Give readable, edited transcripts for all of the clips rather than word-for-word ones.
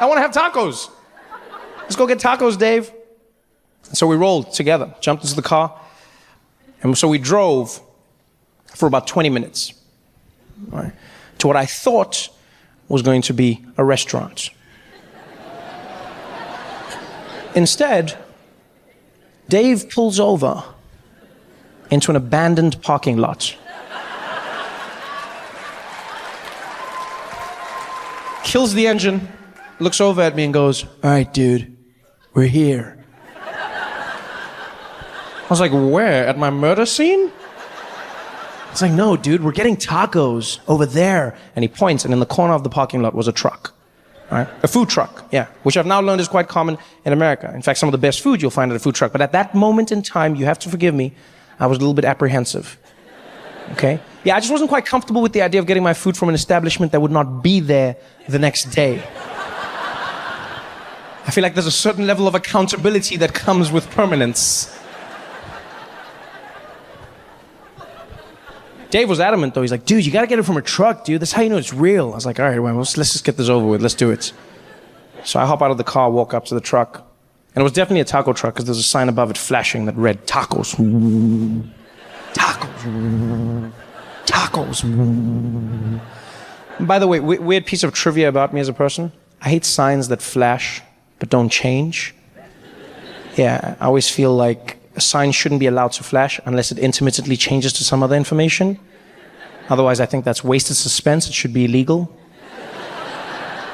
I want to have tacos. Let's go get tacos, Dave. And so we rolled together, jumped into the car. And so we drove for about 20 minutes, right, to what I thought was going to be a restaurant. Instead, Dave pulls over into an abandoned parking lot. Kills the engine, looks over at me and goes, "All right, dude, we're here." I was like, "Where? At my murder scene?" It's like, "No, dude, we're getting tacos over there." And he points, and in the corner of the parking lot was a truck. Right? A food truck, yeah, which I've now learned is quite common in America. In fact, some of the best food you'll find at a food truck. But at that moment in time, you have to forgive me, I was a little bit apprehensive. Okay? Yeah, I just wasn't quite comfortable with the idea of getting my food from an establishment that would not be there the next day. I feel like there's a certain level of accountability that comes with permanence. Dave was adamant, though. He's like, "Dude, you gotta get it from a truck, dude. That's how you know it's real." I was like, "All right, well, let's just get this over with. Let's do it." So I hop out of the car, walk up to the truck. And it was definitely a taco truck, because there's a sign above it flashing that read, "Tacos. Tacos. Tacos." And by the way, weird piece of trivia about me as a person. I hate signs that flash but don't change. Yeah, I always feel like a sign shouldn't be allowed to flash unless it intermittently changes to some other information. Otherwise, I think that's wasted suspense. It should be illegal.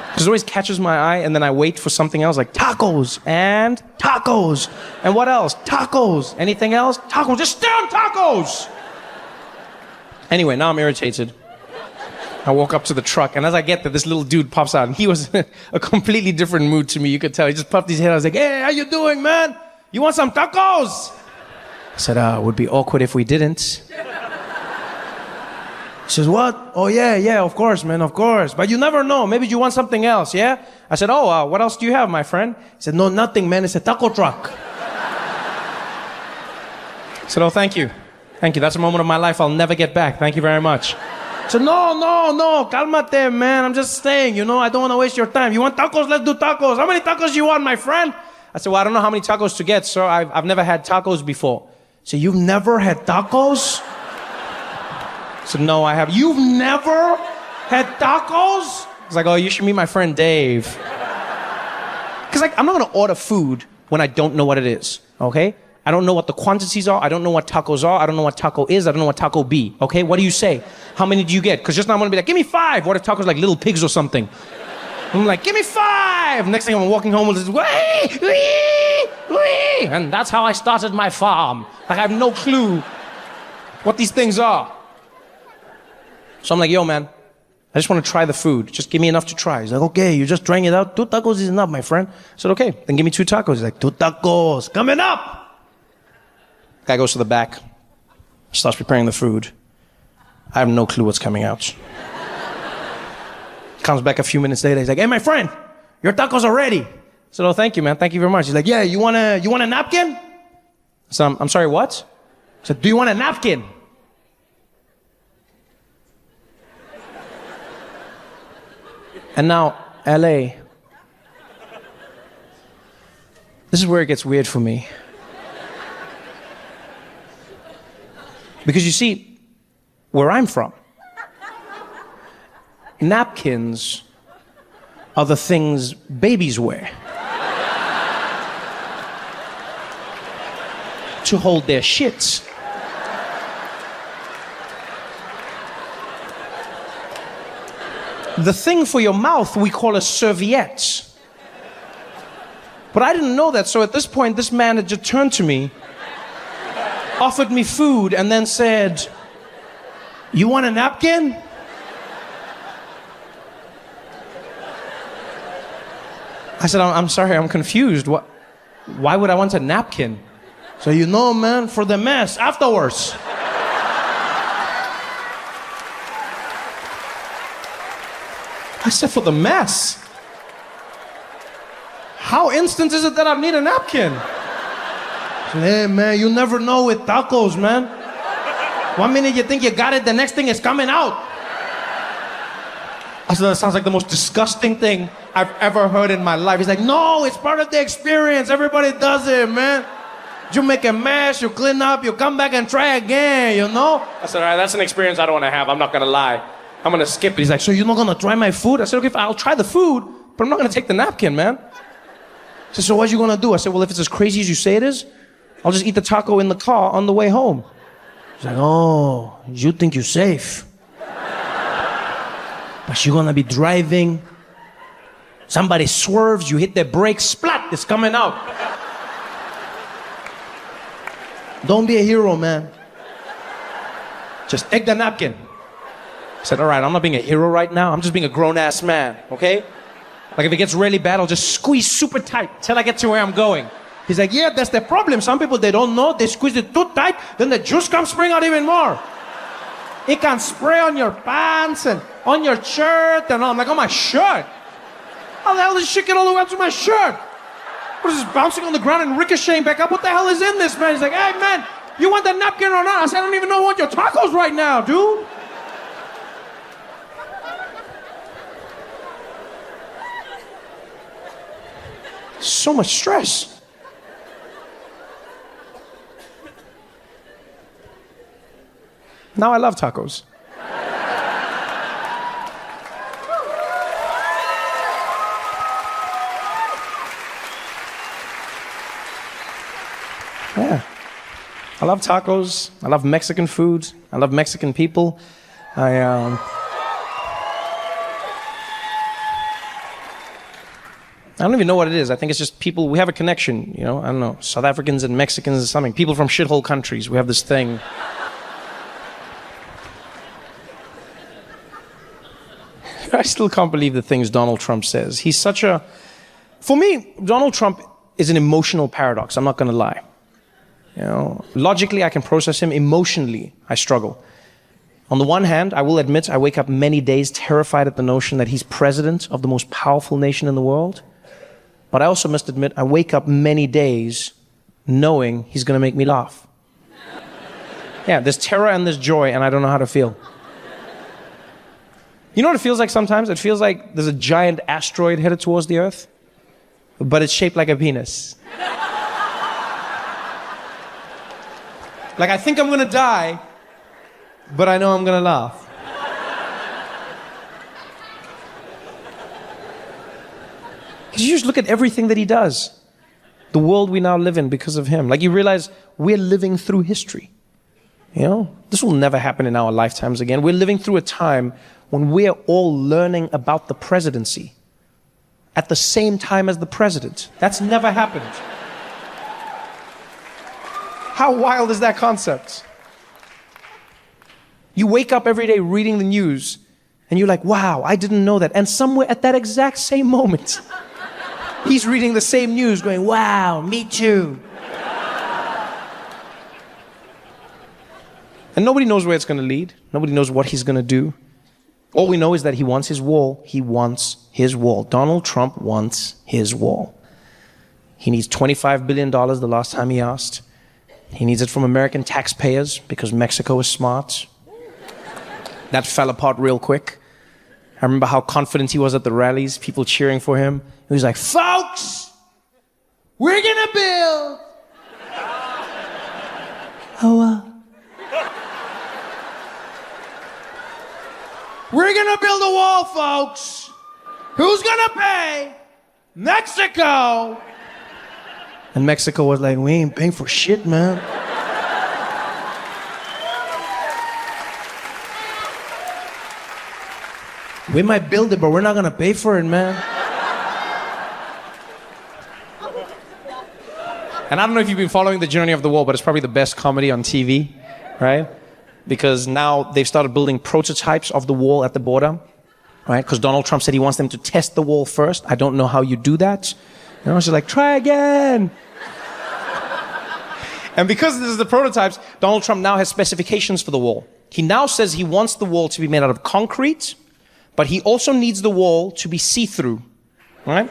Because it always catches my eye, and then I wait for something else, like tacos, and tacos. And what else? Tacos. Anything else? Tacos. Just stay on tacos! Anyway, now I'm irritated. I walk up to the truck, and as I get there, this little dude pops out, and he was in a completely different mood to me. You could tell. He just popped his head. I was like, "Hey, how you doing, man? You want some tacos?" I said, "It would be awkward if we didn't." He says, "What? Oh, yeah, of course, man, of course. But you never know. Maybe you want something else, yeah?" I said, "Oh, what else do you have, my friend?" He said, "No, nothing, man. It's a taco truck." I said, "Oh, thank you. Thank you. That's a moment of my life I'll never get back. Thank you very much." I said, No, calmate, man. I'm just saying, you know, I don't want to waste your time. You want tacos? Let's do tacos. How many tacos you want, my friend? I said, "Well, I don't know how many tacos to get, sir. I've never had tacos before." So you've never had tacos? I said, "No, I have." "You've never had tacos?" He's like, "Oh, you should meet my friend Dave." Because like, I'm not going to order food when I don't know what it is, okay? I don't know what the quantities are. I don't know what tacos are. I don't know what taco is. I don't know what taco be, okay? What do you say? How many do you get? Because just now I'm going to be like, "Give me 5. What if tacos like little pigs or something? I'm like, "Give me 5. Next thing I'm walking home with this, wee. And that's how I started my farm. Like I have no clue what these things are. So I'm like, "Yo, man, I just want to try the food. Just give me enough to try." He's like, "Okay, you just drank it out. 2 tacos is enough, my friend." I said, "Okay, then give me 2 tacos. He's like, 2 tacos, coming up." Guy goes to the back, starts preparing the food. I have no clue what's coming out. Comes back a few minutes later. He's like, "Hey, my friend, your tacos are ready." I said, "Oh, thank you, man. Thank you very much." He's like, "Yeah, you want a napkin?" I said, I'm sorry, what?" I said, "Do you want a napkin?" And now, LA. This is where it gets weird for me. Because you see, where I'm from, napkins are the things babies wear to hold their shits. The thing for your mouth we call a serviette. But I didn't know that, so at this point, this man had just turned to me, offered me food, and then said, "You want a napkin?" I said, I'm sorry, I'm confused. Why would I want a napkin? So, "You know, man, for the mess afterwards." I said, "For the mess? How instant is it that I need a napkin?" I said, "Hey, man, you never know with tacos, man. One minute you think you got it, the next thing is coming out." I said, that sounds like the most disgusting thing I've ever heard in my life. He's like, no, it's part of the experience. Everybody does it, man. You make a mess, you clean up, you come back and try again, you know? I said, all right, that's an experience I don't want to have. I'm not going to lie. I'm going to skip it. He's like, so you're not going to try my food? I said, okay, I'll try the food, but I'm not going to take the napkin, man. He said, so what are you going to do? I said, well, if it's as crazy as you say it is, I'll just eat the taco in the car on the way home. He's like, oh, you think you're safe. But you're going to be driving. Somebody swerves, you hit the brakes, splat, it's coming out. Don't be a hero, man. Just take the napkin. I said, all right, I'm not being a hero right now. I'm just being a grown-ass man, okay? Like, if it gets really bad, I'll just squeeze super tight till I get to where I'm going. He's like, yeah, that's the problem. Some people, they don't know. They squeeze it too tight, then the juice comes spraying out even more. It can spray on your pants and on your shirt and all. I'm like, on my shirt? How the hell does shit get all the way up to my shirt? What is this, bouncing on the ground and ricocheting back up? What the hell is in this, man? He's like, hey, man, you want the napkin or not? I said, I don't even know what your tacos right now, dude. So much stress. Now I love tacos. Yeah. I love tacos. I love Mexican food. I love Mexican people. I don't even know what it is. I think it's just people, we have a connection, you know? I don't know, South Africans and Mexicans or something. People from shithole countries, we have this thing. I still can't believe the things Donald Trump says. He's such a... For me, Donald Trump is an emotional paradox, I'm not gonna lie. You know, logically, I can process him. Emotionally, I struggle. On the one hand, I will admit, I wake up many days terrified at the notion that he's president of the most powerful nation in the world. But I also must admit, I wake up many days knowing he's going to make me laugh. Yeah, there's terror and there's joy, and I don't know how to feel. You know what it feels like sometimes? It feels like there's a giant asteroid headed towards the Earth, but it's shaped like a penis. Like, I think I'm gonna die, but I know I'm gonna laugh. Because you just look at everything that he does. The world we now live in because of him. Like, you realize we're living through history. You know, this will never happen in our lifetimes again. We're living through a time when we're all learning about the presidency at the same time as the president. That's never happened. How wild is that concept? You wake up every day reading the news, and you're like, wow, I didn't know that. And somewhere at that exact same moment, he's reading the same news going, wow, me too. And nobody knows where it's going to lead. Nobody knows what he's going to do. All we know is that he wants his wall. He wants his wall. Donald Trump wants his wall. He needs $25 billion the last time he asked. He needs it from American taxpayers because Mexico is smart. That fell apart real quick. I remember how confident he was at the rallies, people cheering for him. He was like, folks, we're gonna build. We're gonna build a wall, folks. Who's gonna pay? Mexico. And Mexico was like, we ain't paying for shit, man. We might build it, but we're not gonna pay for it, man. And I don't know if you've been following the journey of the wall, but it's probably the best comedy on TV, right? Because now they've started building prototypes of the wall at the border, right? Because Donald Trump said he wants them to test the wall first. I don't know how you do that. You know, she's like, try again. And because this is the prototypes, Donald Trump now has specifications for the wall. He now says he wants the wall to be made out of concrete, but he also needs the wall to be see-through, right?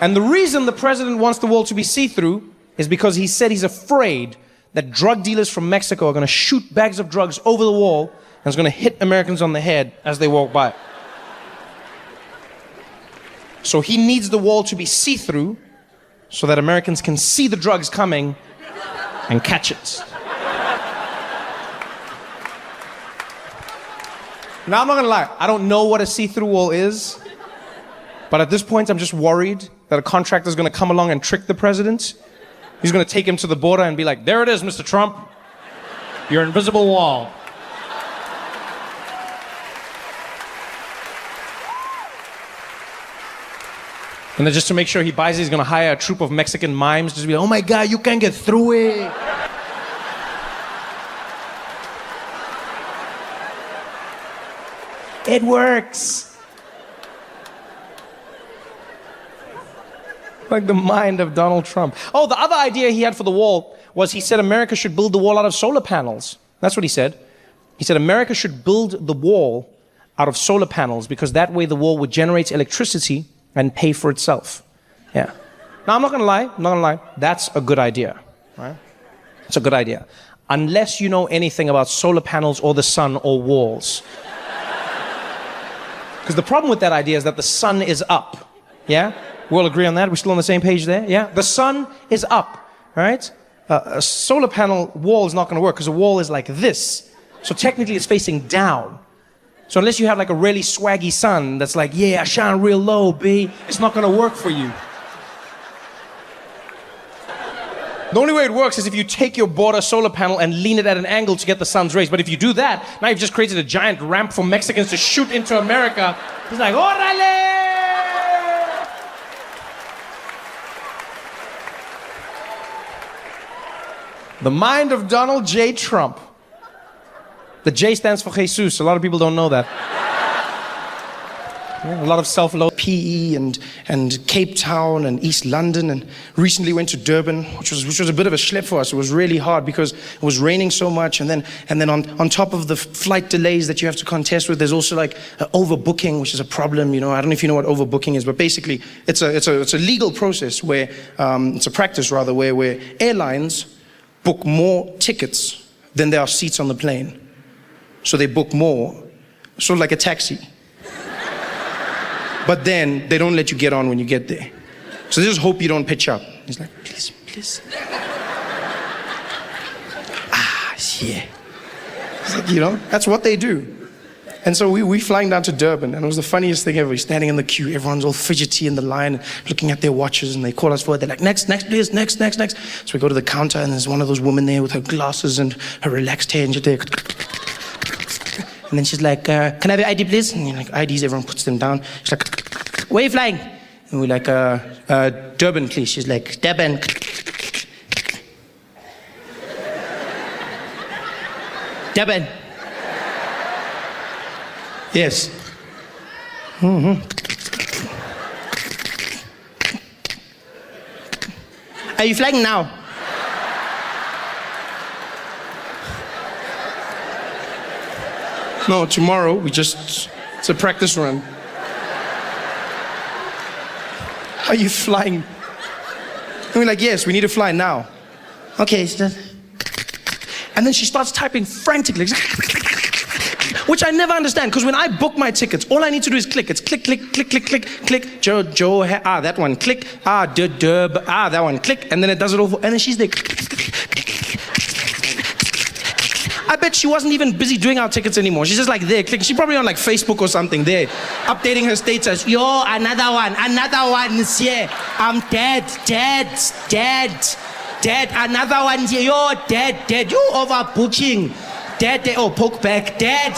And the reason the president wants the wall to be see-through is because he said he's afraid that drug dealers from Mexico are going to shoot bags of drugs over the wall and it's going to hit Americans on the head as they walk by. So he needs the wall to be see-through so that Americans can see the drugs coming and catch it. Now, I'm not gonna lie, I don't know what a see-through wall is, but at this point, I'm just worried that a contractor's gonna come along and trick the president. He's gonna take him to the border and be like, there it is, Mr. Trump, your invisible wall. And then just to make sure he buys it, he's gonna hire a troupe of Mexican mimes, just be like, oh my God, you can't get through it. It works. Like the mind of Donald Trump. Oh, the other idea he had for the wall was he said America should build the wall out of solar panels. That's what he said. He said America should build the wall out of solar panels because that way the wall would generate electricity and pay for itself. Yeah. Now, I'm not gonna lie, that's a good idea, right? It's a good idea. Unless you know anything about solar panels or the sun or walls. Because the problem with that idea is that the sun is up, yeah? We all agree on that? We're still on the same page there, yeah? The sun is up, right? A solar panel wall is not gonna work because a wall is like this. So technically it's facing down. So unless you have like a really swaggy sun that's like, yeah, I shine real low, B, it's not gonna work for you. The only way it works is if you take your border solar panel and lean it at an angle to get the sun's rays. But if you do that, now you've just created a giant ramp for Mexicans to shoot into America. It's like, órale! The mind of Donald J. Trump. The J stands for Jesus. A lot of people don't know that. Yeah, a lot of self-loathing. PE and Cape Town and East London, and recently went to Durban, which was a bit of a schlep for us. It was really hard because it was raining so much, and then on top of the flight delays that you have to contest with, there's also like overbooking, which is a problem. You know, I don't know if you know what overbooking is, but basically it's a legal process where it's a practice rather where airlines book more tickets than there are seats on the plane. So they book more, sort of like a taxi. But then they don't let you get on when you get there. So they just hope you don't pitch up. He's like, please, please. Yeah. It's like, you know, that's what they do. And so we flying down to Durban, and it was the funniest thing ever. We're standing in the queue, everyone's all fidgety in the line, looking at their watches, and they call us forward. They're like, next, please, next. So we go to the counter, and there's one of those women there with her glasses and her relaxed hair, and she's there. And then she's like, can I have your ID, please? And you're like, IDs, everyone puts them down. She's like, where are you flying? And we're like, Durban, please. She's like, Durban. Durban. Yes. Mm-hmm. Are you flying now? No, tomorrow. It's a practice run. Are you flying? And we're like, yes, we need to fly now. Okay. And then she starts typing frantically. Which I never understand, because when I book my tickets, all I need to do is click. It's click, click. Joe, that one, click. Durb, that one, click. And then it does it all. And then she's there. I bet she wasn't even busy doing our tickets anymore. She's just like there, clicking. She's probably on like Facebook or something there, updating her status. Yo, another one's here. I'm dead. Another one here. Yo, dead. You overbooking. Dead. Oh, poke back. Dead.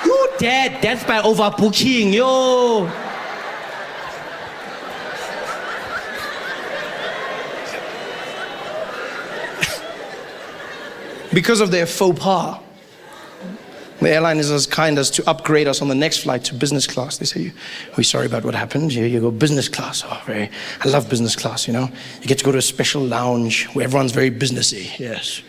You dead. Death by overbooking. Yo. Because of their faux pas, the airline is as kind as to upgrade us on the next flight to business class. They say, we're sorry about what happened. You go business class. I love business class, you know. You get to go to a special lounge where everyone's very businessy. Yes.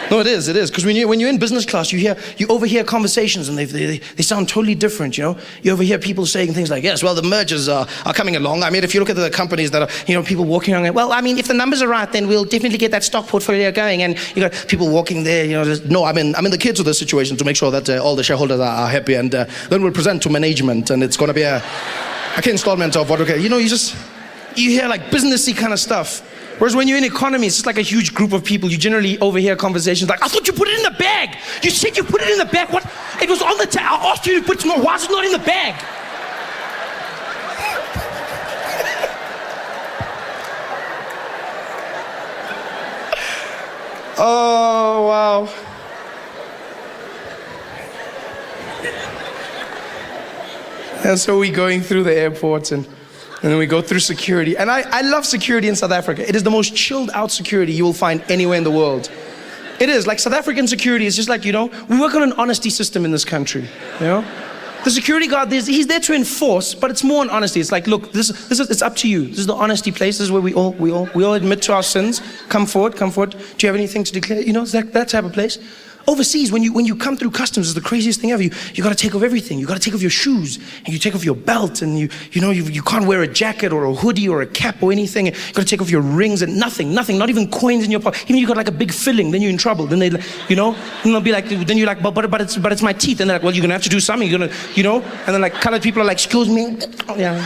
No, it is, because when you're in business class, you overhear conversations, and they sound totally different, you know. You overhear people saying things like, yes, well, the mergers are coming along. I mean, if you look at the companies that are, you know, people walking around, well, I mean, if the numbers are right, then we'll definitely get that stock portfolio going. And you got people walking there, you know, no, I'm in the kids of the situation to make sure that all the shareholders are happy, and then we'll present to management, and it's going to be a Okay, installment of what? Okay, you hear like businessy kind of stuff. Whereas when you're in economy, it's just like a huge group of people. You generally overhear conversations like, I thought you put it in the bag. You said you put it in the bag. What? It was on the table. I asked you to put it. Why is it not in the bag? Oh, wow. And so we're going through the airports and then we go through security. And I love security in South Africa. It is the most chilled out security you will find anywhere in the world. It is. Like South African security is just like, we work on an honesty system in this country, The security guard, he's there to enforce, but it's more on honesty. It's like, look, this is it's up to you. This is the honesty place. This is where we all admit to our sins. Come forward. Do you have anything to declare? It's like that type of place. Overseas, when you come through customs, it's the craziest thing ever. You got to take off everything. You got to take off your shoes, and you take off your belt, and you can't wear a jacket or a hoodie or a cap or anything. You got to take off your rings and nothing, not even coins in your pocket. Even you got like a big filling, then you're in trouble. Then and they'll be like, then you're like, but it's my teeth. And they're like, well, you're gonna have to do something. You're gonna, and then like colored people are like, excuse me, yeah.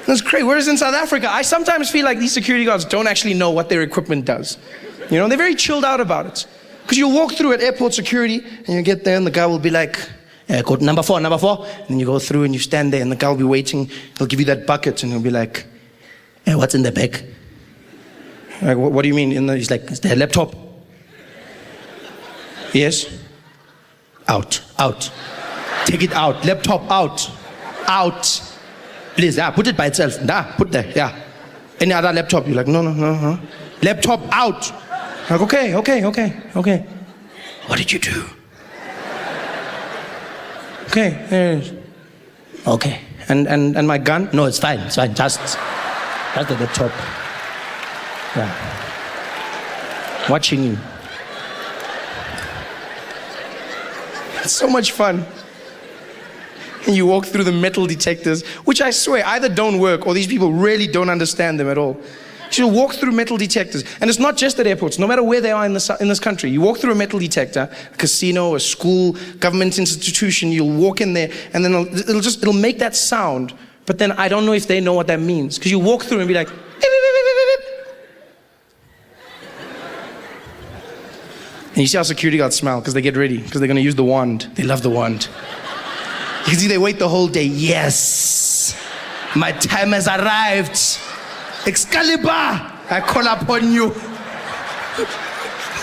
That's great. Whereas in South Africa, I sometimes feel like these security guards don't actually know what their equipment does. They're very chilled out about it. Because you'll walk through at airport security and you get there and the guy will be like, code number 4. And then you go through and you stand there and the guy will be waiting. He'll give you that bucket and he'll be like, what's in the bag? Like, what do you mean? He's like, is there a laptop? Yes. Out. Take it out. Laptop out. Please, put it by itself. Put there, yeah. Any other laptop? You're like, no. Laptop out. Like, okay. What did you do? Okay, there it is. Okay. And my gun? No, it's fine. Just the laptop. Yeah. Watching you. It's so much fun. And you walk through the metal detectors, which I swear either don't work or these people really don't understand them at all. So you walk through metal detectors, and it's not just at airports, no matter where they are in this country. You walk through a metal detector, a casino, a school, government institution, you'll walk in there, and then it'll make that sound, but then I don't know if they know what that means. Because you walk through and be like, beep, beep, beep, beep, beep. And you see how security guards smile, because they get ready, because they're going to use the wand. They love the wand. You can see they wait the whole day. Yes, my time has arrived. Excalibur, I call upon you.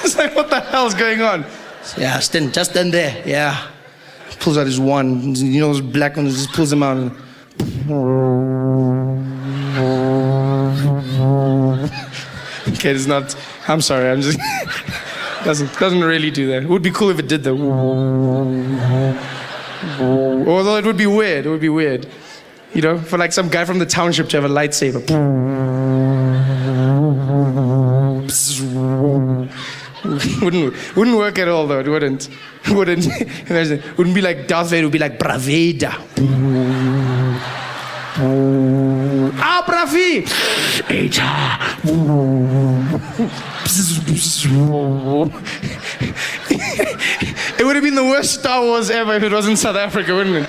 It's like, what the hell is going on? Yeah, just stand there. Yeah. Pulls out his wand. Those black ones, just pulls them out. Okay, it's not. I'm sorry. I'm just. doesn't really do that. It would be cool if it did though. Although it would be weird. For like some guy from the township to have a lightsaber. Wouldn't work at all though. It wouldn't. It wouldn't be like Darth Vader. It would be like Braveda. Bravi! It would have been the worst Star Wars ever if it was in South Africa, wouldn't it?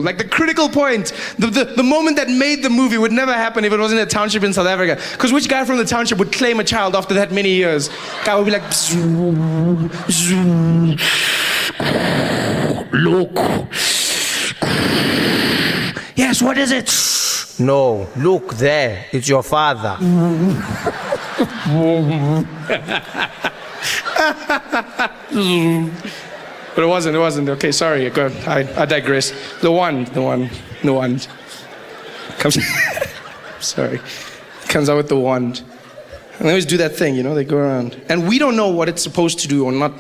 Like the critical point, the moment that made the movie would never happen if it wasn't a township in South Africa. Because which guy from the township would claim a child after that many years? Guy would be like, look. Yes, what is it? No, look there. It's your father. But it wasn't. Okay, sorry. Go ahead. I digress. The one. Comes. Sorry. Comes out with the wand. And they always do that thing, they go around. And we don't know what it's supposed to do or not,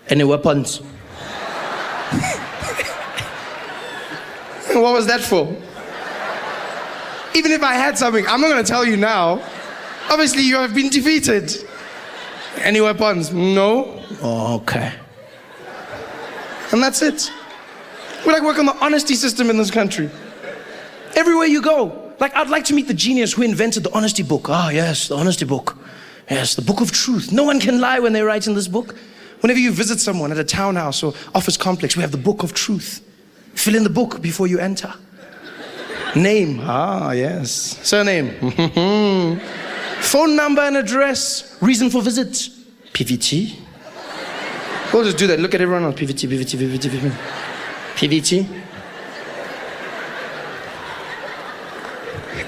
Any weapons? What was that for? Even if I had something, I'm not going to tell you now. Obviously, you have been defeated. Any weapons? No. Oh, okay. And that's it. We like work on the honesty system in this country. Everywhere you go. Like, I'd like to meet the genius who invented the honesty book. Ah, yes, the honesty book. Yes, the book of truth. No one can lie when they write in this book. Whenever you visit someone at a townhouse or office complex, we have the book of truth. Fill in the book before you enter. Name. Ah, yes. Surname. Phone number and address. Reason for visit. PVT. We'll just do that. Look at everyone else. PVT, PVT, PVT, PVT. PVT.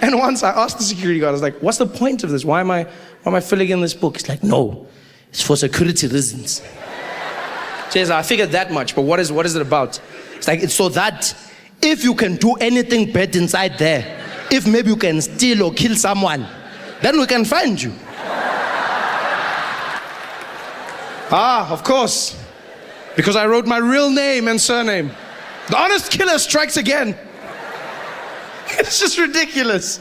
And once I asked the security guard, I was like, what's the point of this? Why am I filling in this book? He's like, no, it's for security reasons. Says, I figured that much, but what is it about? It's like, it's so that if you can do anything bad inside there, if maybe you can steal or kill someone, then we can find you. Ah, of course. Because I wrote my real name and surname. The honest killer strikes again. It's just ridiculous.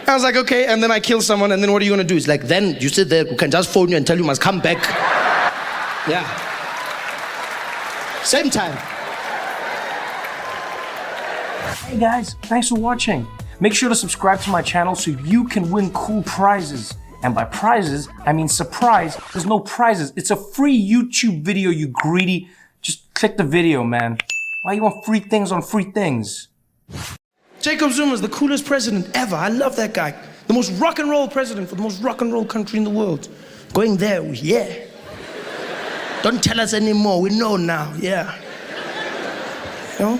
I was like, okay, and then I kill someone, and then what are you gonna do? It's like, then you sit there, we can just phone you and tell you must come back. Yeah. Same time. Hey guys, thanks for watching. Make sure to subscribe to my channel so you can win cool prizes. And by prizes, I mean surprise. There's no prizes. It's a free YouTube video, you greedy. Just click the video, man. Why you want free things on free things? Jacob Zuma is the coolest president ever. I love that guy. The most rock and roll president for the most rock and roll country in the world. Going there, yeah. Don't tell us anymore, we know now, yeah. You know?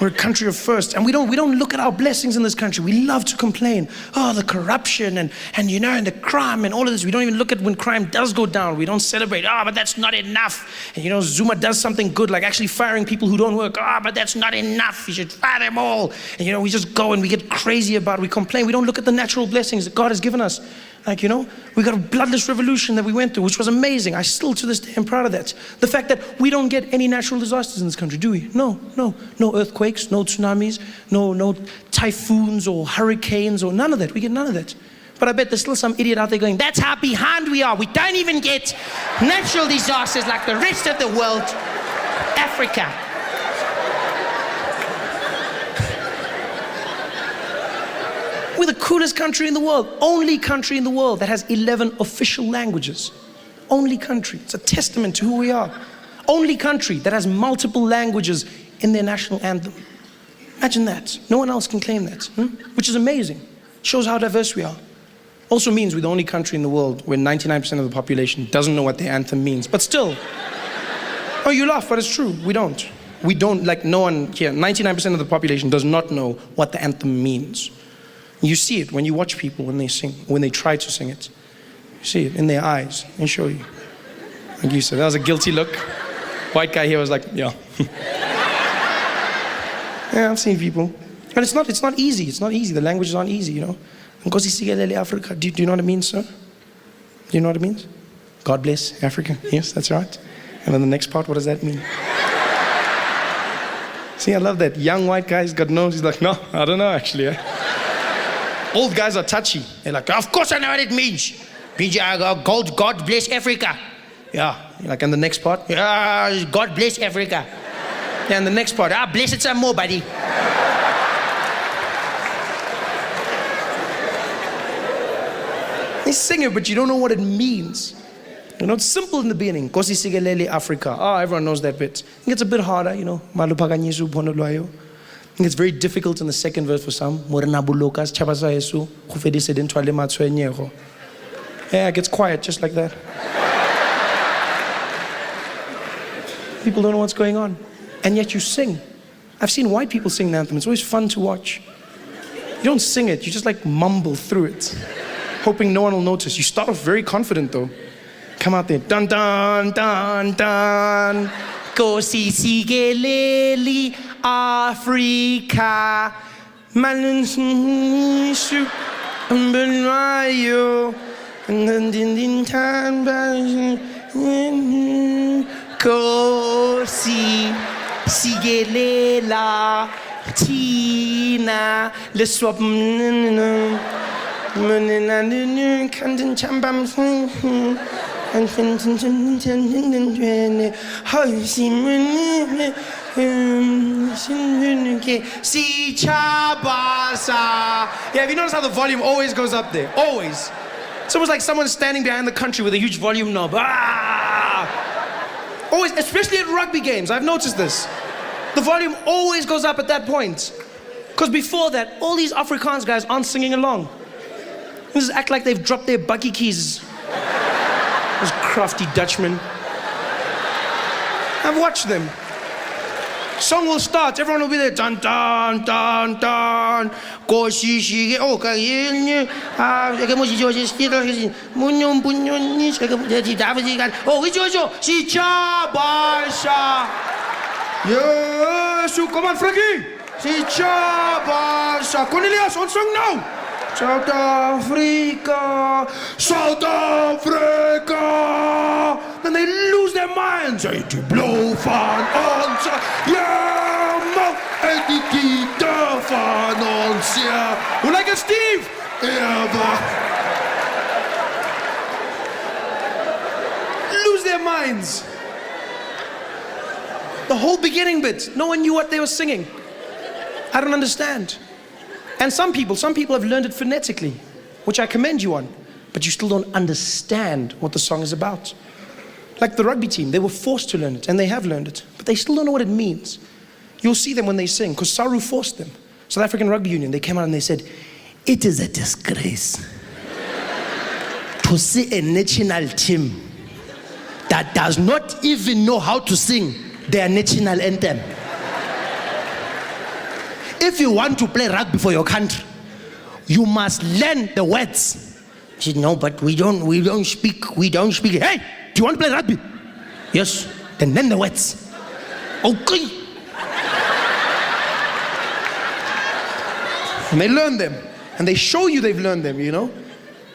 We're a country of first, and we don't look at our blessings in this country. We love to complain. Oh, the corruption and the crime and all of this. We don't even look at when crime does go down. We don't celebrate. Ah, but that's not enough. And Zuma does something good, like actually firing people who don't work. Ah, but that's not enough. You should fire them all. And we just go and we get crazy about it. We complain. We don't look at the natural blessings that God has given us. Like, we got a bloodless revolution that we went through, which was amazing. I still, to this day, am proud of that. The fact that we don't get any natural disasters in this country, do we? No earthquakes, no tsunamis, no typhoons or hurricanes or none of that. We get none of that. But I bet there's still some idiot out there going, that's how behind we are. We don't even get natural disasters like the rest of the world. Africa. We're the coolest country in the world. Only country in the world that has 11 official languages. Only country. It's a testament to who we are. Only country that has multiple languages in their national anthem. Imagine that. No one else can claim that. Which is amazing. Shows how diverse we are. Also means we're the only country in the world where 99% of the population doesn't know what their anthem means. But still. Oh, you laugh, but it's true. We don't. We don't, like no one here. 99% of the population does not know what the anthem means. You see it when you watch people when they sing, when they try to sing it. You see it in their eyes. Let me show you. Like you said, that was a guilty look. White guy here was like, yeah. Yeah, I've seen people. And it's not easy. It's not easy. The languages aren't easy, Nkosi sikelele Africa. Do you know what it means, sir? Do you know what it means? God bless Africa. Yes, that's right. And then the next part, what does that mean? See, I love that. Young white guy's got nose. He's like, no, I don't know actually. Old guys are touchy. They're like, of course I know what it means. God bless Africa. Yeah. Like, and the next part, yeah, God bless Africa. Yeah, and the next part, bless it some more, buddy. They sing it, but you don't know what it means. It's simple in the beginning. Nkosi sikelele Africa. Everyone knows that bit. I think it's a bit harder, Maluphakanyiso uphondo lwayo. I think it's very difficult in the second verse for some. Yeah, it gets quiet just like that. People don't know what's going on. And yet you sing. I've seen white people sing the anthem. It's always fun to watch. You don't sing it, you just like mumble through it, hoping no one will notice. You start off very confident though. Come out there, dun dun dun dun. Nkosi sikelele Africa. Manishu Mbelayo. Nkosi sigelela Tina leswap Yeah, have you noticed how the volume always goes up there? Always. It's almost like someone's standing behind the country with a huge volume knob. Always, especially at rugby games, I've noticed this. The volume always goes up at that point. Because before that, all these Afrikaans guys aren't singing along. They just act like they've dropped their buggy keys. Those crafty Dutchmen. I've watched them. Song will start, everyone will be there. Dun dun dun dun. Oh, yes, come on, Frankie. Cornelius, on song now. South Africa, South Africa. Then they lose their minds. They blow van ons. Ja, man. En die gitaar van ons. Ja. Hoe like it, Steve? Ever. Lose their minds. The whole beginning bit, no one knew what they were singing. I don't understand. And some people have learned it phonetically, which I commend you on, but you still don't understand what the song is about. Like the rugby team, they were forced to learn it, and they have learned it, but they still don't know what it means. You'll see them when they sing, because Saru forced them. South African Rugby Union, they came out and they said, it is a disgrace to see a national team that does not even know how to sing their national anthem. If you want to play rugby for your country, you must learn the words. She said, no, but we don't speak. Hey, do you want to play rugby? Yes, then learn the words. Okay. And they learn them. And they show you they've learned them, you know?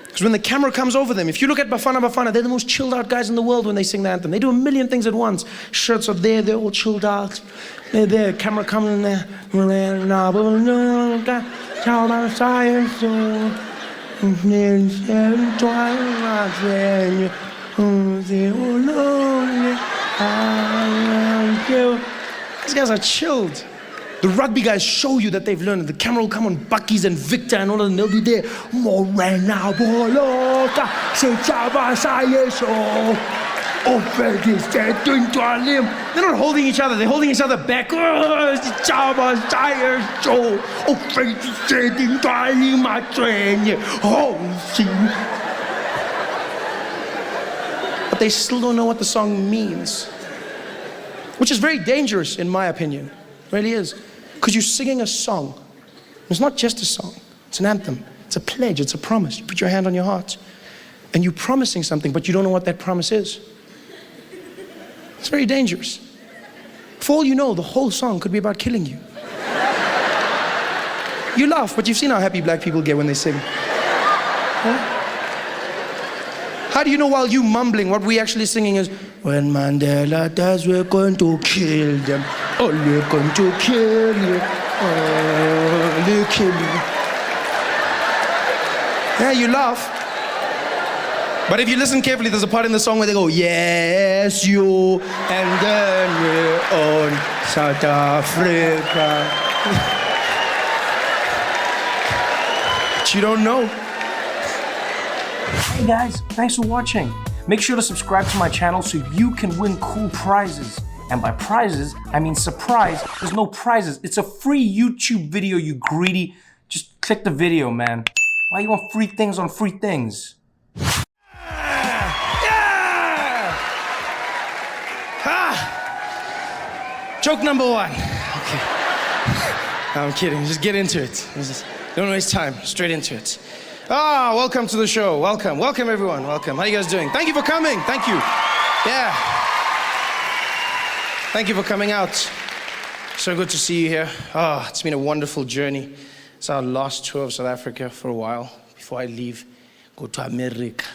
Because when the camera comes over them, if you look at Bafana, they're the most chilled out guys in the world when they sing the anthem. They do a million things at once. Shirts are there, they're all chilled out. They're there, camera coming in there. These guys are chilled. The rugby guys show you that they've learned it. The camera will come on Bucky's and Victor and all of them. They'll be there. They're not holding each other. They're holding each other back. But they still don't know what the song means, which is very dangerous in my opinion. It really is. Because you're singing a song. It's not just a song. It's an anthem. It's a pledge. It's a promise. You put your hand on your heart. And you're promising something, but you don't know what that promise is. It's very dangerous. For all you know, the whole song could be about killing you. You laugh, but you've seen how happy black people get when they sing. Huh? How do you know while you mumbling what we actually singing is, when Mandela dies, we're going to kill them. Oh, we're going to kill you. Oh, they'll kill you. Yeah, you laugh. But if you listen carefully, there's a part in the song where they go, yes, you, and then we're on South Africa. But you don't know. Hey guys, thanks for watching. Make sure to subscribe to my channel so you can win cool prizes. And by prizes, I mean surprise. There's no prizes. It's a free YouTube video, you greedy. Just click the video, man. Why you want free things on free things? Joke number one. Okay. No, I'm kidding. Just get into it. Don't waste time. Straight into it. Welcome to the show. Welcome. Welcome, everyone. Welcome. How are you guys doing? Thank you for coming. Thank you. Yeah. Thank you for coming out. So good to see you here. It's been a wonderful journey. It's our last tour of South Africa for a while. Before I leave, go to America.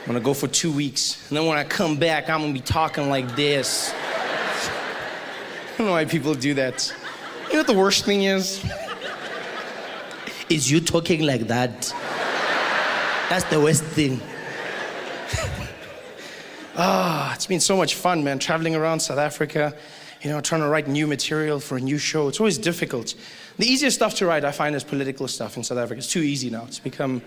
I'm gonna go for 2 weeks. And then when I come back, I'm gonna be talking like this. I don't know why people do that. You know what the worst thing is? is you talking like that. That's the worst thing. It's been so much fun, man, traveling around South Africa, trying to write new material for a new show. It's always difficult. The easiest stuff to write, I find, is political stuff in South Africa. It's too easy now. It's become,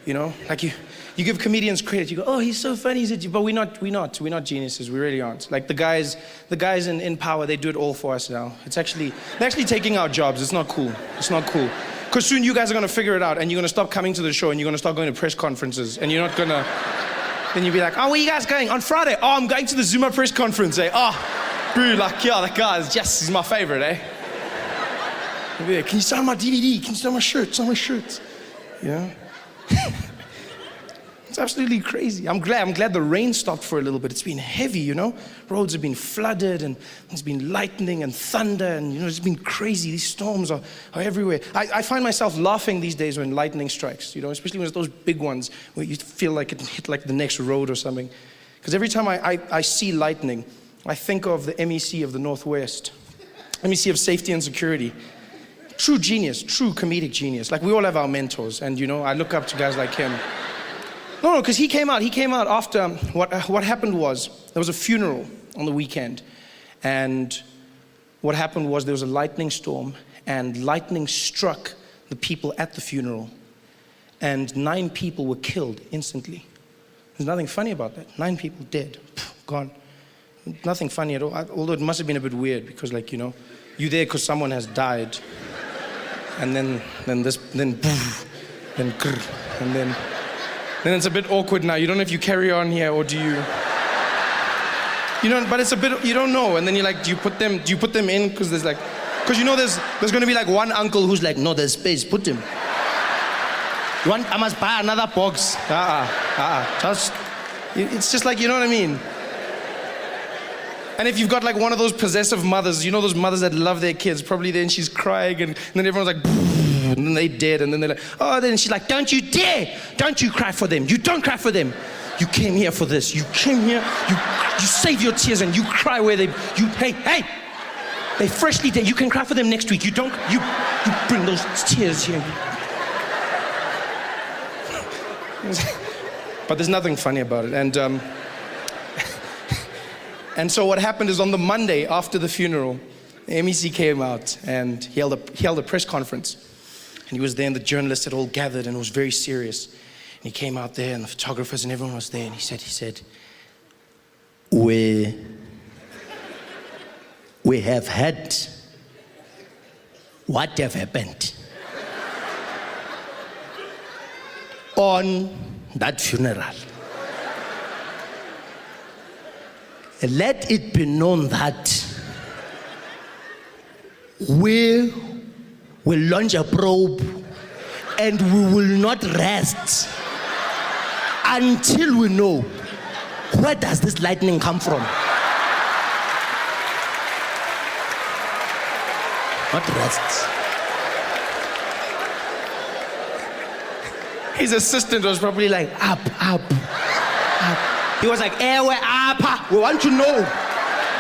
like you give comedians credit. You go, oh, he's so funny. But we're not geniuses. We really aren't. Like the guys in power, they do it all for us now. They're actually taking our jobs. It's not cool. It's not cool. Because soon you guys are going to figure it out, and you're going to stop coming to the show, and you're going to start going to press conferences, and you're not going to... Then you'll be like, oh, where are you guys going? On Friday? Oh, I'm going to the Zuma press conference, eh? Oh, bro, like, yeah, that guy he's my favorite, eh? Yeah, can you sign my DVD? Can you sign my shirt? Sign my shirt. Yeah. It's absolutely crazy. I'm glad the rain stopped for a little bit. It's been heavy, Roads have been flooded, and there's been lightning and thunder, and, it's been crazy. These storms are everywhere. I find myself laughing these days when lightning strikes, especially when it's those big ones where you feel like it hit like the next road or something. Because every time I see lightning, I think of the MEC of the Northwest, MEC of Safety and Security. True genius, true comedic genius. Like, we all have our mentors, and, I look up to guys like him. No, because he came out after, what happened was, there was a funeral on the weekend, and what happened was there was a lightning storm, and lightning struck the people at the funeral, and 9 people were killed instantly. There's nothing funny about that. 9 people dead, gone. Nothing funny at all, although it must have been a bit weird, because you're there because someone has died, and then it's a bit awkward now. You don't know if you carry on here or do you... but it's a bit... You don't know. And then you're like, do you put them in? Because there's there's going to be like one uncle who's like, no, there's space. Put him. I must buy another box. It's just like, you know what I mean? And if you've got like one of those possessive mothers, those mothers that love their kids, probably then she's crying and then everyone's like... And then they're dead, and then they're like, oh, then she's like, don't you dare! Don't you cry for them. You don't cry for them. You came here for this. You came here, you save your tears and you cry where hey! They freshly dead. You can cry for them next week. You don't, you bring those tears here. But there's nothing funny about it. And so what happened is on the Monday after the funeral, the MEC came out and he held a press conference. And he was there, and the journalists had all gathered, and it was very serious. And he came out there, and the photographers and everyone was there, and he said, we have had what have happened on that funeral. Let it be known that we will launch a probe and we will not rest until we know where does this lightning come from. Not rest. His assistant was probably like, up. He was like, we're up. We want to know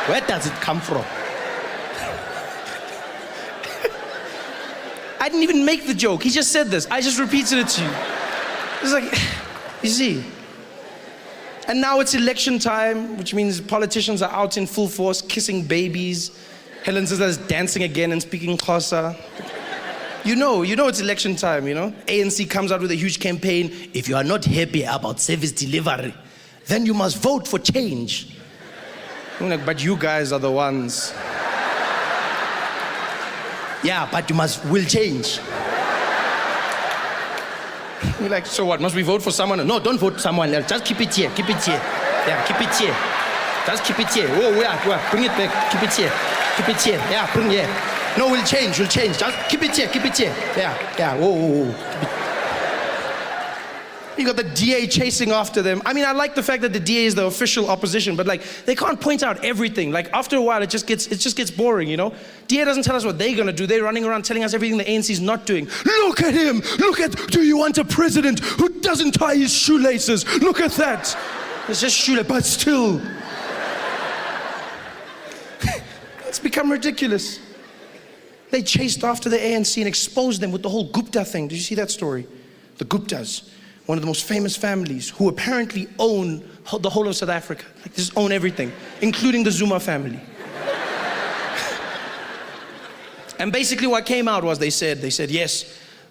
where does it come from. I didn't even make the joke. He just said this. I just repeated it to you. It's like, you see. And now it's election time, which means politicians are out in full force, kissing babies. Helen Zizla's dancing again and speaking Xhosa. You know it's election time, ANC comes out with a huge campaign. If you are not happy about service delivery, then you must vote for change. I'm like, but you guys are the ones. Yeah, but we'll change. We're like, so what, must we vote for someone? No, don't vote for someone else. Just keep it here. Yeah, keep it here. Just keep it here. Oh, bring it back. Keep it here. Yeah, bring it here. No, we'll change. Just keep it here. Yeah. Whoa. You got the DA chasing after them. I mean, I like the fact that the DA is the official opposition, but they can't point out everything. After a while, it just gets boring, DA doesn't tell us what they're gonna do. They're running around telling us everything the ANC's not doing. Look at him! Do you want a president who doesn't tie his shoelaces? Look at that! It's just shoelace, but still. It's become ridiculous. They chased after the ANC and exposed them with the whole Gupta thing. Did you see that story? The Guptas, one of the most famous families who apparently own the whole of South Africa. Like, they just own everything, including the Zuma family. And basically what came out was they said, yes,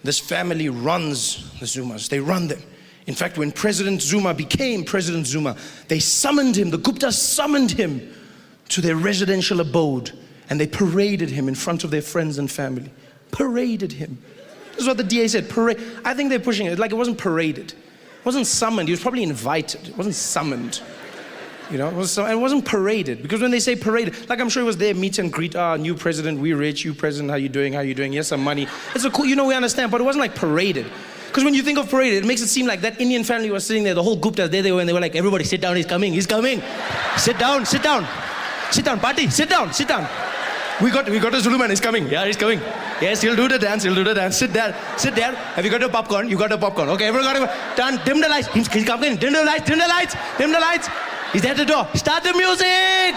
this family runs the Zumas. They run them. In fact, when President Zuma became President Zuma, they summoned him, the Guptas summoned him to their residential abode, and they paraded him in front of their friends and family. Paraded him. This is what the DA said, parade. I think they're pushing it, like it wasn't paraded. It wasn't summoned, he was probably invited. It wasn't summoned. You know, it wasn't paraded. Because when they say paraded, like I'm sure it was their meet and greet, new president, we rich, you president, how you doing, here's some money. It's a cool, we understand, but it wasn't like paraded. Because when you think of paraded, it makes it seem like that Indian family was sitting there, the whole Guptas, there they were, and they were like, everybody sit down, he's coming. Sit down. Sit down, party, sit down. We got a Zulu man, he's coming. Yeah, he's coming. Yes, he'll do the dance. Sit there. Have you got your popcorn? You got your popcorn. Okay, everyone got it. Done. Dim the lights. He's coming. Dim the lights. He's at the door. Start the music.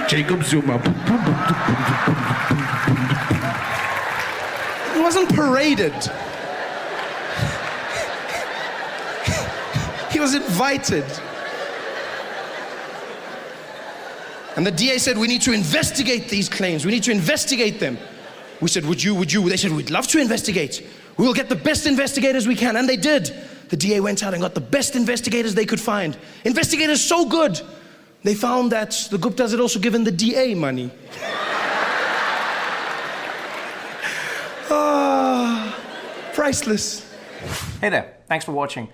Jacob Zuma. It wasn't paraded. He was invited. And the DA said, we need to investigate these claims. We need to investigate them. We said, would you? They said, we'd love to investigate. We will get the best investigators we can. And they did. The DA went out and got the best investigators they could find. Investigators so good, they found that the Guptas had also given the DA money. Priceless. Hey there, thanks for watching.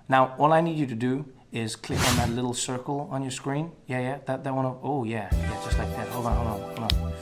Now, all I need you to do is click on that little circle on your screen. Yeah, that one. Oh, yeah, just like that. Hold on.